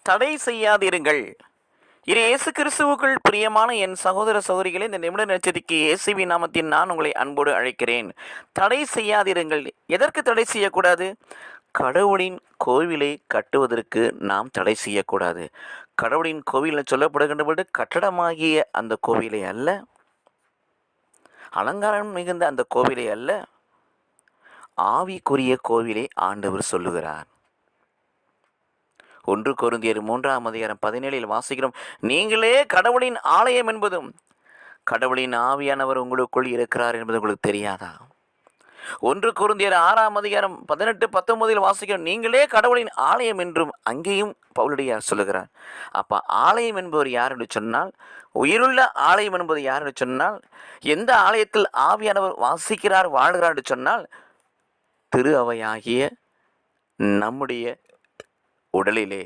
தடை செய்யாதிருங்கள். இது இயேசு கிறிஸ்துவுக்குள் பிரியமான என் சகோதர சகோதரிகளே, இந்த நிமிட நட்சத்திற்கு இயேசுவின் நாமத்தில் நான் உங்களை அன்போடு அழைக்கிறேன். தடை செய்யாதிருங்கள். எதற்கு தடை செய்யக்கூடாது? கடவுளின் கோவிலை கட்டுவதற்கு நாம் தடை செய்யக்கூடாது. கடவுளின் கோவிலில் சொல்லப்படுகின்றபடி கட்டடமாகிய அந்த கோவிலை அல்ல, அலங்காரம் மிகுந்த அந்த கோவிலை அல்ல, ஆவிக்குரிய கோவிலை ஆண்டவர் சொல்லுகிறார். 1 கொரிந்தியர் 3:17 வாசிக்கிறோம். நீங்களே கடவுளின் ஆலயம் என்பதும் கடவுளின் ஆவியானவர் உங்களுக்குள் இருக்கிறார் என்பது உங்களுக்கு தெரியாதா? 1 கொரிந்தியர் 6:18-19 வாசிக்கிறோம். நீங்களே கடவுளின் ஆலயம் என்றும் அங்கேயும் பவுலடியார் சொல்லுகிறார். அப்போ ஆலயம் என்பவர் யார் என்று சொன்னால், உயிருள்ள ஆலயம் என்பது யார் என்று சொன்னால், எந்த ஆலயத்தில் ஆவியானவர் வாசிக்கிறார் வாழ்கிறார் என்று சொன்னால், திரு அவையாகிய நம்முடைய உடலிலே,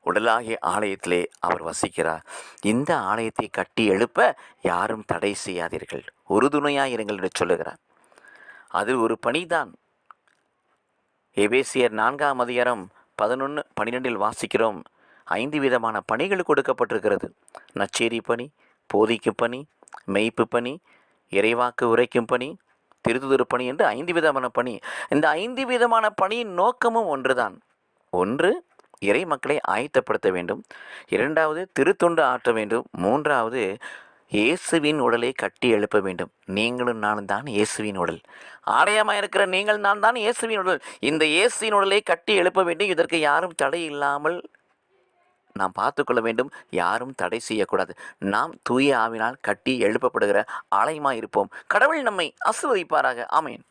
உடலாகிய ஆலயத்திலே அவர் வசிக்கிறார். இந்த ஆலயத்தை கட்டி எழுப்ப யாரும் தடை செய்யாதீர்கள், உறுதுணையாயிருங்கள் என்று சொல்லுகிறார். அது ஒரு பணிதான். எபேசியர் 4:11-12 வாசிக்கிறோம். 5 விதமான பணிகள் கொடுக்கப்பட்டிருக்கிறது. நற்செய்தி பணி, போதிக்கும் பணி, மெய்ப்பு பணி, இறைவாக்கு உரைக்கும் பணி, திருத்துதர் பணி என்று 5 விதமான பணி. இந்த 5 விதமான பணியின் நோக்கமும் ஒன்றுதான். ஒன்று, இறை மக்களை ஆயத்தப்படுத்த வேண்டும். 2வது, திருத்தொண்டு ஆற்ற வேண்டும். 3வது, இயேசுவின் உடலை கட்டி எழுப்ப வேண்டும். நீங்களும் நானும் தான் இயேசுவின் உடல். ஆலயமாக இருக்கிற நீங்கள் நான் தான் இயேசுவின் உடல். இந்த இயேசுவின் உடலை கட்டி எழுப்ப வேண்டும். இதற்கு யாரும் தடை இல்லாமல் நாம் பார்த்துக்கொள்ள வேண்டும். யாரும் தடை செய்யக்கூடாது. நாம் தூய ஆவினால் கட்டி எழுப்பப்படுகிற ஆலயமாக இருப்போம். கடவுள் நம்மை ஆசீர்வதிப்பாராக. ஆமென்.